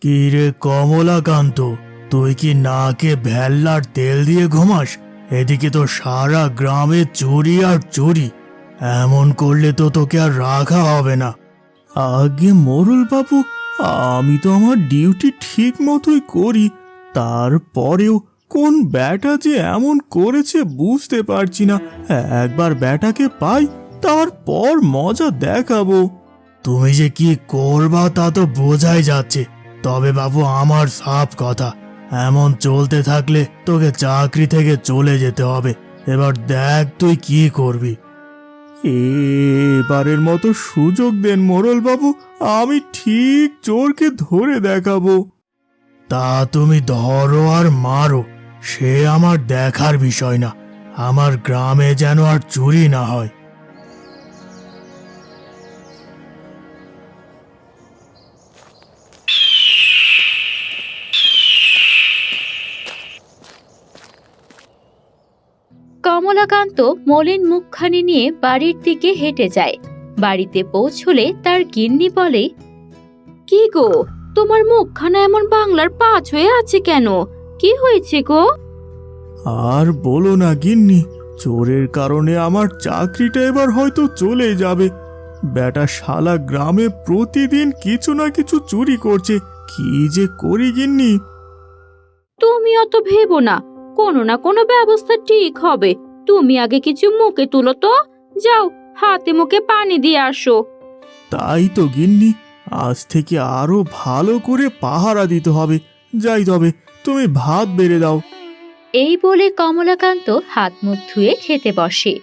কি রে কমলাকান্ত, তুই কি নাকে ভেল্লার তেল দিয়ে ঘুমাস? এদিকে তো সারা গ্রামে চুরি আর চুরি। এমন করলে তো তোকে আর রাখা হবে না। আগে মোরল বাবু, আমি তো আমার ডিউটি ঠিক মতোই করি, তারপরেও কোন ব্যাটা যে এমন করেছে বুঝতে পারছি না। একবার ব্যাটাকে পাই, তারপর মজা দেখাবো। তুমি যে কি করবা তা তো বোঝাই যাচ্ছে। তবে বাবু, আমার সাফ কথা, এমন চলতে থাকলে তোকে চাকরি থেকে চলে যেতে হবে। এবার দেখ তুই কি করবি। এবারের মতো সুযোগ দেন মোরল বাবু, আমি ঠিক চোরকে ধরে দেখাবো। তা তুমি ধরো আর মারো, সে আমার দেখার বিষয় না। আমার গ্রামে যেন আর চুরি না হয়। কমলাকান্ত মলিন মুখখানি নিয়ে বাড়ির দিকে হেঁটে যায়। বাড়িতে পৌঁছলে তার গিন্নি বলে, কি গো, তোমার মুখখানা এমন বাংলার পাঁচ হয়ে আছে কেন? কি হয়েছে গো? আর বলো না গিন্নি, চোরের কারণে আমার চাকরিটা এবার হয়তো চলে যাবে। বেটা শালা গ্রামে প্রতিদিন কিছু না কিছু চুরি করছে। কি যে করি গিন্নি। তুমি অত ভেবো না, কোনো না কোনো ব্যবস্থা ঠিক হবে। তুমি আগে কিছু মুখে তুলো তো, যাও হাতে মুখে পানি দিয়ে আসো। তাই তো গিন্নি, আজ থেকে আরো ভালো করে পাহারা দিতে হবে। যাই তবে, তুমি ভাত বেড়ে দাও। এই বলে কমলাকান্ত হাত মুখ ধুয়ে খেতে বসে।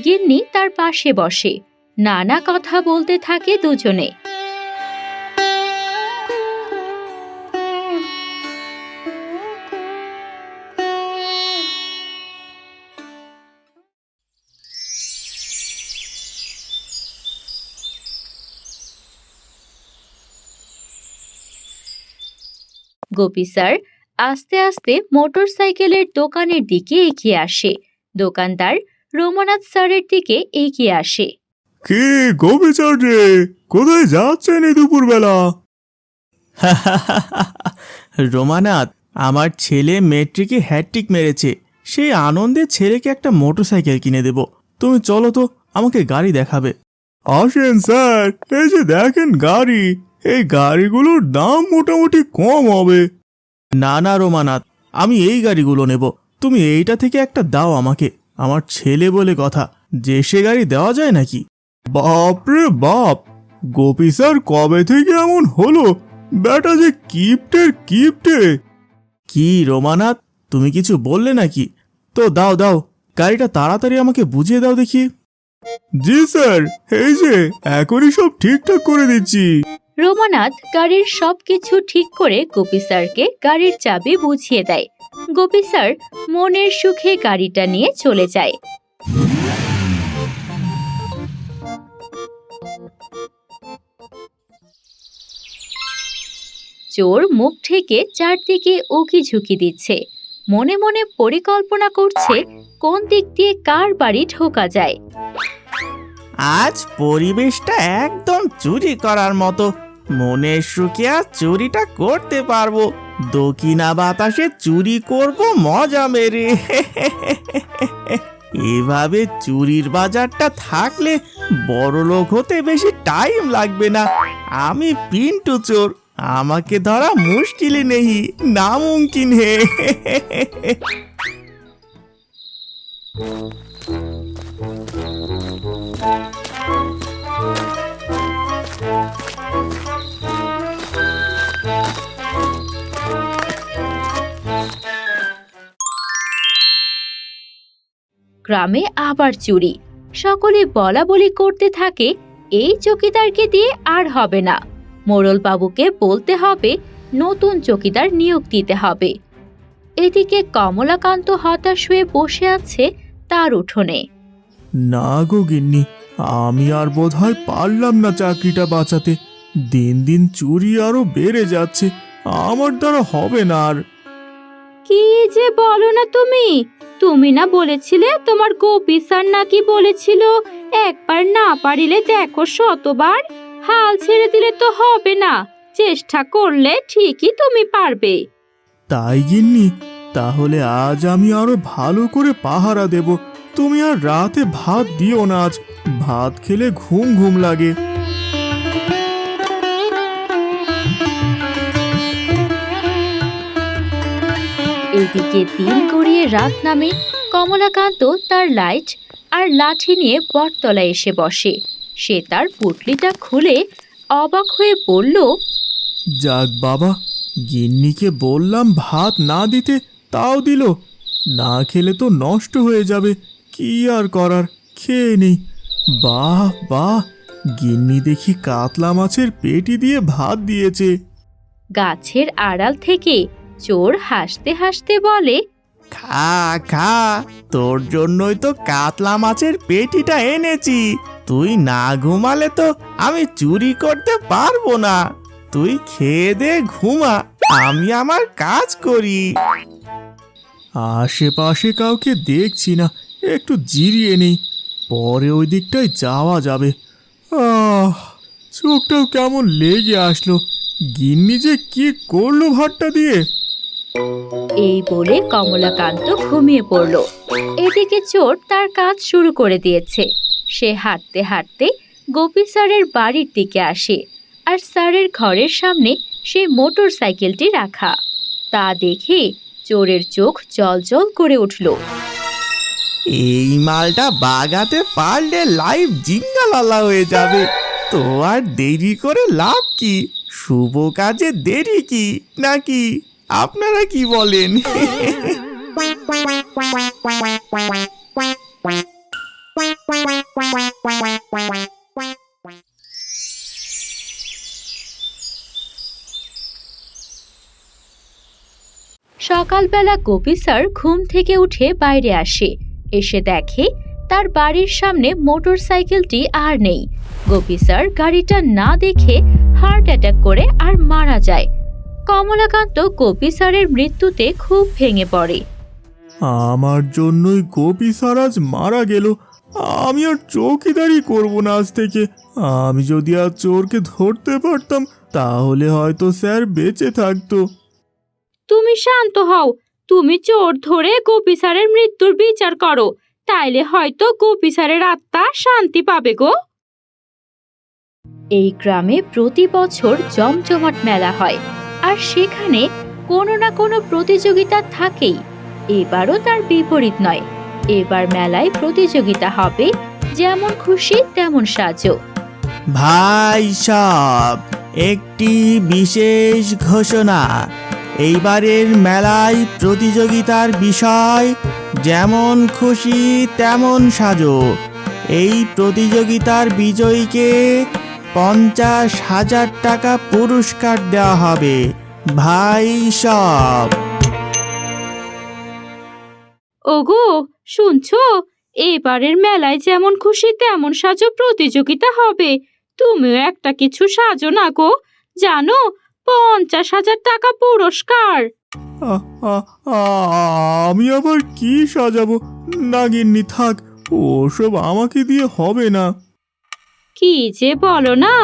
গিন্নি তার পাশে বসে। নানা কথা বলতে থাকে দুজনে। গোপী স্যার আস্তে আস্তে মোটরসাইকেলের দোকানের দিকে এগিয়ে আসে। দোকানদার রমানাথ স্যারের দিকে এগিয়ে আসে। কে গোবিচার রে, কোথায় যাচ্ছেন এই দুপুরবেলা? রমানাথ, আমার ছেলে মেট্রিকে হ্যাটট্রিক মেরেছে, সেই আনন্দে ছেলেকে একটা মোটরসাইকেল কিনে দেব। তুমি চলো তো, আমাকে গাড়ি দেখাবে। আসেন স্যার, এই যে দেখেন গাড়ি। এই গাড়িগুলোর দাম মোটামুটি কম হবে। না না রমানাথ, আমি এই গাড়িগুলো নেব। তুমি এইটা থেকে একটা দাও আমাকে। আমার ছেলে বলে কথা, যে সে গাড়ি দেওয়া যায় নাকি? বাপরে বাপ, গোপী স্যার কবে থেকে এমন হলো? ব্যাটা যে কিপ্টের কিপ্টে। কি রমানাথ, তুমি কিছু বললে নাকি? তো দাও দাও, গাড়িটা তাড়াতাড়ি আমাকে বুঝিয়ে দাও দেখি। জি স্যার, এই যে এখনই সব ঠিকঠাক করে দিচ্ছি। রমানাথ গাড়ির সবকিছু ঠিক করে গোপী স্যারকে গাড়ির চাবি বুঝিয়ে দেয়। গোপী স্যার মনের সুখে গাড়িটা নিয়ে চলে যায়। চোর মুখ থেকে চারদিকে উকি ঝুঁকি দিচ্ছে। মনে মনে পরিকল্পনা করছে কোন দিক দিয়ে কার বাড়ি ঢোকা যায়। আজ পরিবেশটা একদম চুরি করার মতো। মনের সুখে আজ চুরিটা করতে পারবো। দক্ষিণা বাতাসে চুরি করব মজা মেরে। এভাবে চুরির বাজারটা থাকলে বড়লোক হতে বেশি টাইম লাগবে না। আমি পিন্টু চোর, আমাকে ধরা মুশকিলই নেই, নামুমকিন হে। গ্রামে আবার চুরি। সকলে বলা বলি করতে থাকে, এই চকিদারকে দিয়ে আর হবে না। মোড়ল বাবুকে বলতে হবে নতুন চকিদার নিয়োগ দিতে হবে। এদিকে কমলাকান্ত হতাশ হয়ে বসে আছে তার উঠোনে। না গো গিন্নি, আমি আর বোধহয় পারলাম না চাকরিটা বাঁচাতে। দিন দিন চুরি আরো বেড়ে যাচ্ছে, আমার দ্বারা হবে না আর। কি যে বলো না তুমি, তুমি না বলেছিলে তোমার গোপী স্যার নাকি বলেছিল একবার না পারিলে দেখো শতবার। হাল ছেড়ে দিলে তো হবে না, চেষ্টা করলে ঠিকই তুমি পারবে। তাই গিন্নি, তাহলে আজ আমি আরো ভালো করে পাহারা দেব। তুমি আর রাতে ভাত দিও না আজ, ভাত খেলে ঘুম ঘুম লাগে। এদিকে দিন গড়িয়ে রাত নামে। কমলাকান্ত তার লাইট আর লাঠি নিয়ে বটতলায় এসে বসে। সে তার পুটলিটা খুলে অবাক হয়ে বলল, যাক বাবা, গিন্নিকে বললাম ভাত না দিতে, তাও দিল। না খেলে তো নষ্ট হয়ে যাবে, কি আর করার, খেয়ে নেই। বাহ বাহ, গিন্নি দেখি কাতলা মাছের পেটি দিয়ে ভাত দিয়েছে। গাছের আড়াল থেকে চোর হাসতে হাসতে বলে, খা খা, তোর জন্যই তো কাতলা মাছের পেটিটা এনেছি। তুই না ঘুমালে তো আমি চুরি করতে পারবো না। তুই খেয়ে দে, ঘুমা, আমি আমার কাজ করি। আশেপাশে কাউকে দেখছি না, একটু জিরিয়ে নেই, পরে ওই দিকটায় যাওয়া যাবে। চোখটাও কেমন লেগে আসলো। গিন্নি যে কি করলো ভাতটা দিয়ে! এই বলে কমলাকান্ত ঘুমিয়ে পড়ল। এদিকে চোর তার কাজ শুরু করে দিয়েছে। সে হাঁটতে হাঁটতে গোপী স্যারের বাড়ির দিকে আসে, আর স্যারের ঘরের সামনে সেই মোটর সাইকেলটি রাখা। তা দেখে চোরের চোখ জ্বলজ্বল করে উঠল। এই মালটা বাগাতে পারলে লাইভ জিঙ্গালালা হয়ে যাবে। তো আর দেরি করে লাভ কি? শুভ কাজে দেরি কি নাকি? আপনারা কি বলেন? সকালবেলা গোপী স্যার ঘুম থেকে উঠে বাইরে আসে। এসে দেখে তার বাড়ির সামনে মোটর সাইকেলটি আর নেই। গোপী স্যার গাড়িটা না দেখে হার্ট অ্যাটাক করে আর মারা যায়। কমলাকান্ত গোপী স্যারের মৃত্যুতে খুব ভেঙে পড়ে। আমার জন্যই গোপী স্যার আজ মারা গেল। আমি আর চৌকিদারি করব না আজ থেকে। আমি যদি আজ চোরকে ধরতে পারতাম, তাহলে হয়তো স্যার বেঁচে থাকতো। তুমি শান্ত হও। তুমি চোর ধরে গোপী স্যারের মৃত্যুর বিচার করো, তাইলে হয়তো গোপী স্যারের আত্মা শান্তি পাবে গো। এই গ্রামে প্রতি বছর জমজমাট মেলা হয়, আর সেখানে কোনো না কোনো প্রতিযোগিতা থাকেই। এবারও তার বিপরীত নয়। এবার মেলায় প্রতিযোগিতা হবে যেমন খুশি তেমন সাজো। ভাই সব, একটি বিশেষ ঘোষণা। এইবারের মেলায় প্রতিযোগিতার বিষয় যেমন খুশি তেমন সাজো। এই প্রতিযোগিতার বিজয়ীকে 50,000 টাকা পুরস্কার দেওয়া হবে। ভাই সব। ওগো, শুনছো? এবারের মেলায় যেমন খুশি তেমন সাজো প্রতিযোগিতা হবে। তুমিও একটা কিছু সাজো না গো, জানো 50,000 টাকা পুরস্কার। আ- আ- আমি আবার কি সাজাবো? না গিন্নি, থাক, ওসব আমাকে দিয়ে হবে না। কি যে বলো না,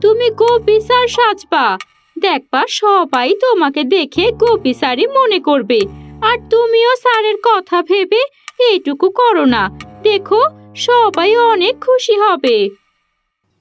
তুমি গোপী স্যার সাজবা। দেখবা সবাই তোমাকে দেখে গোপী স্যারই মনে করবে। আর তুমিও স্যারের কথা ভেবে এইটুকু করো না, দেখো সবাই অনেক খুশি হবে।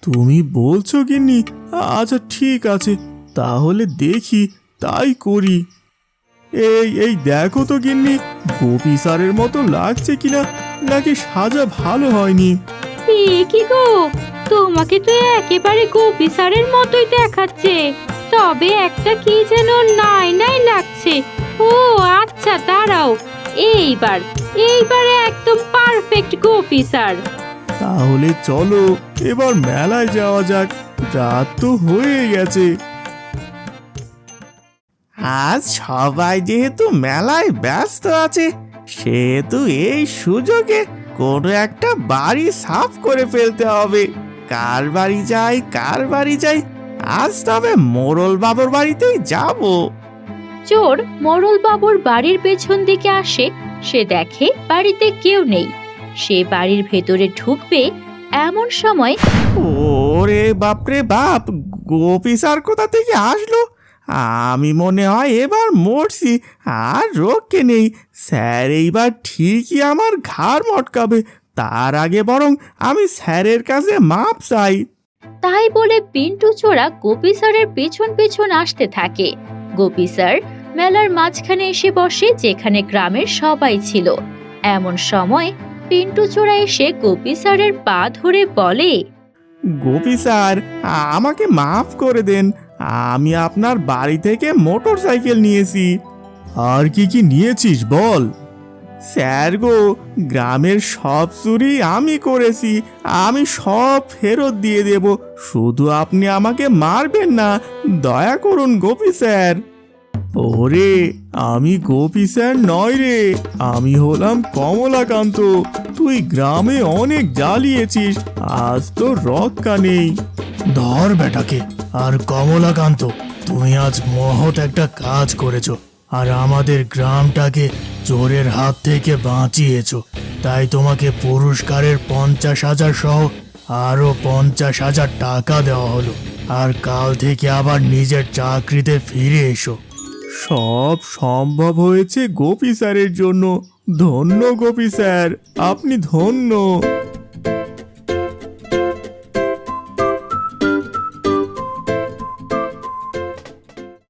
তুমি বলছো গিন্নি? আচ্ছা ঠিক আছে, তাহলে দেখি তাই করি। এই দেখো তো গিন্নি, গোপী স্যারের মতো লাগছে কিনা, নাকি সাজা ভালো হয়নি? কি গো, তোমাকে তো একেবারে গোপী স্যারের মতোই দেখাচ্ছে, তবে একটা কি যেন নাই নাই লাগছে। ও আচ্ছা, দাঁড়াও, এইবারে একদম পারফেক্ট গোপী স্যার। তাহলে চলো এবার মেলায় যাওয়া যাক, রাত তো হয়ে গেছে। আজ সবাই যেহেতু মেলায় ব্যস্ত আছে, সেহেতু এই সুযোগে কোনো একটা বাড়ি সাফ করে ফেলতে হবে। কার বাড়ি যাই, আজ তবে মোড়ল বাবুর বাড়িতেই যাব। চোর মোড়ল বাবুর বাড়ির পেছন দিকে আসে। সে দেখে বাড়িতে কেউ নেই। সে বাড়ির ভেতরে ঢুকবে, এমন সময় ওরে বাপরে বাপ, গোপী স্যার কোথা থেকে আসলো? আমি মনে হয় এবার মরছি, আর রক্ষে নেই। স্যার এইবার ঠিকই আমার ঘাড় মটকাবে। তার আগে বরং আমি স্যারের কাছে মাপ চাই। তাই বলে পিন্টু চোরা গোপী স্যারের পেছন পেছন আসতে থাকে। গোপী স্যার মেলার মাঝখানে এসে বসে, যেখানে গ্রামের সবাই ছিল। এমন সময় পিন্টু চোরা এসে গোপী স্যারের পা ধরে বলে, গোপী স্যার, আমাকে মাফ করে দেন। আমি আপনার বাড়ি থেকে মোটর সাইকেল নিয়েছি। আর কি কি নিয়েছিস বল? স্যার গো, গ্রামের সব চুরি আমি করেছি। আমি সব ফেরত দিয়ে দেব, শুধু আপনি আমাকে মারবেন না। দয়া করুন গোপী স্যার। ওরে, আমি গোপী স্যার নয় রে, আমি হলাম কমলাকান্ত। তুই গ্রামে অনেক জ্বালিয়েছিস, আজ তো রক্ষা নেই। ধর বেটাকে। আর কমলাকান্ত, তুমি আজ মহৎ একটা কাজ করেছো, আর আমাদের গ্রামটাকে চোরের হাত থেকে বাঁচিয়েছো। তাই তোমাকে পুরস্কারের 50,000 সহ আরো 50,000 টাকা দেওয়া হলো। আর কাল থেকে আবার নিজের চাকরিতে ফিরে এসো। সব সম্ভব হয়েছে গোপী স্যারের জন্য। ধন্য গোপী স্যার, আপনি ধন্য।